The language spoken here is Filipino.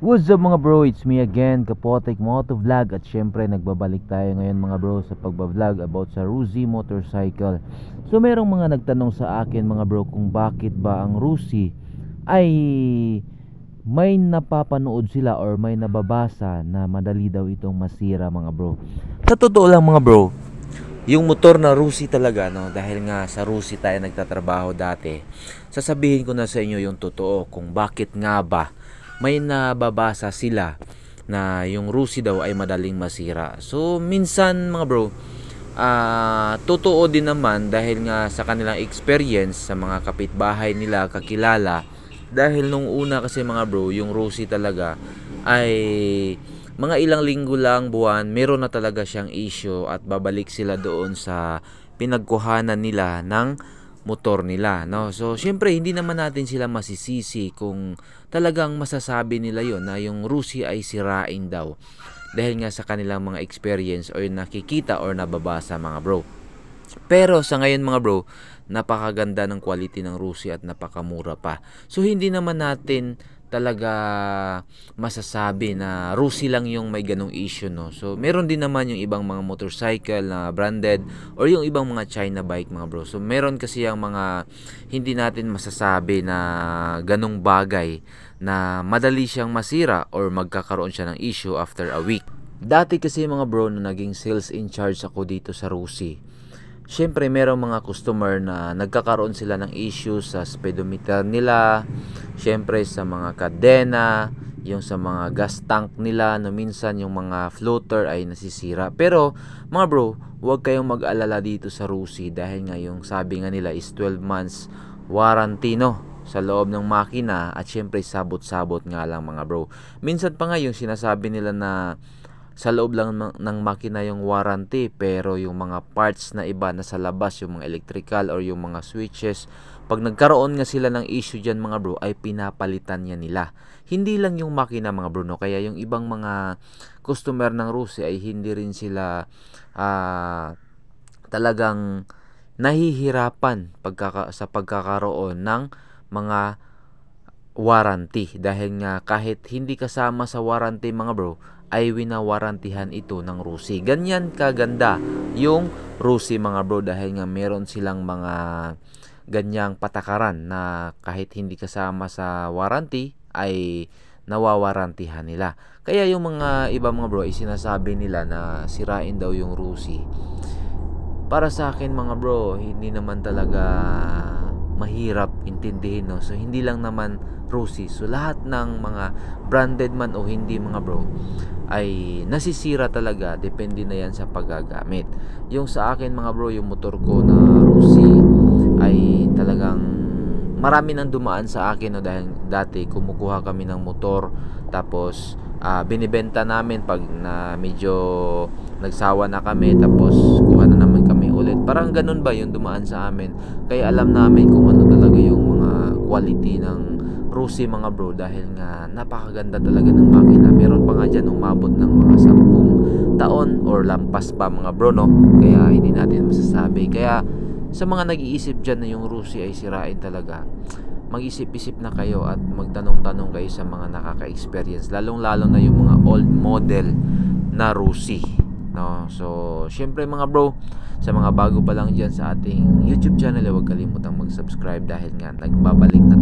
What's up mga bro, it's me again, Kapotek Moto Vlog. At syempre nagbabalik tayo ngayon mga bro sa pagbablog about sa Rusi motorcycle. So merong mga nagtanong sa akin mga bro kung bakit ba ang Rusi ay may napapanood sila or may nababasa na madali daw itong masira mga bro. Sa totoo lang mga bro, yung motor na Rusi talaga, no, dahil nga sa Rusi tayo nagtatrabaho dati, sasabihin ko na sa inyo yung totoo kung bakit nga ba may nababasa sila na yung Rusi daw ay madaling masira. So minsan mga bro, totoo din naman dahil nga sa kanilang experience sa mga kapitbahay nila, kakilala. Dahil nung una kasi mga bro, yung Rusi talaga ay mga ilang linggo lang, buwan, meron na talaga siyang issue at babalik sila doon sa pinagkuhanan nila ng motor nila, no? So syempre hindi naman natin sila masisisi kung talagang masasabi nila yon na yung Rusi ay sirain daw dahil nga sa kanilang mga experience or nakikita or nababasa mga bro. Pero sa ngayon mga bro, napakaganda ng quality ng Rusi at napakamura pa. So hindi naman natin talaga masasabi na Rusi lang yung may ganong issue, no. So meron din naman yung ibang mga motorcycle na branded or yung ibang mga China bike mga bro. So meron kasi yung mga hindi natin masasabi na ganong bagay na madali siyang masira or magkakaroon siya ng issue after a week. Dati kasi mga bro na naging sales in charge ako dito sa Rusi, syempre merong mga customer na nagkakaroon sila ng issues sa speedometer nila, syempre sa mga kadena, yung sa mga gas tank nila, no, minsan yung mga floater ay nasisira. Pero mga bro, huwag kayong mag-alala dito sa Rusi dahil nga yung sabi nga nila is 12 months warranty, no, sa loob ng makina. At syempre sabot-sabot nga lang mga bro. Minsan pa nga yung sinasabi nila na sa loob lang ng makina yung warranty, pero yung mga parts na iba na sa labas, yung mga electrical or yung mga switches, pag nagkaroon nga sila ng issue dyan mga bro, ay pinapalitan niya nila. Hindi lang yung makina mga bro, no? Kaya yung ibang mga customer ng Rusi ay hindi rin sila talagang nahihirapan sa pagkakaroon ng mga warranty, dahil nga kahit hindi kasama sa warranty mga bro, ay winawarantihan ito ng Rusi. Ganyan kaganda yung Rusi mga bro dahil nga meron silang mga ganyang patakaran na kahit hindi kasama sa warranty ay nawawarantihan nila. Kaya yung mga iba mga bro ay sinasabi nila na sirain daw yung Rusi. Para sa akin mga bro, hindi naman talaga mahirap intindihin, no? So hindi lang naman Rusi, so lahat ng mga branded man o hindi mga bro ay nasisira talaga, depende na yan sa paggagamit. Yung sa akin mga bro, yung motor ko na Rusi ay talagang marami nang dumaan sa akin, no, dahil dati kumukuha kami ng motor tapos binibenta namin pag na medyo nagsawa na kami, tapos kuha na naman kami ulit. Parang ganun ba yung dumaan sa amin. Kaya alam namin kung ano talaga yung mga quality ng Rusi mga bro dahil nga napakaganda talaga ng makina. Meron pa nga dyan umabot ng mga 10 taon or lampas pa mga bro, no. Kaya hindi natin masasabi. Kaya sa mga nag-iisip dyan na yung Rusi ay sirain talaga, mag-isip-isip na kayo at magtanong-tanong kayo sa mga nakaka-experience, lalong-lalo na yung mga old model na Rusi, no. So syempre mga bro, sa mga bago pa lang dyan sa ating YouTube channel, huwag kalimutang mag-subscribe dahil nga nagbabalik na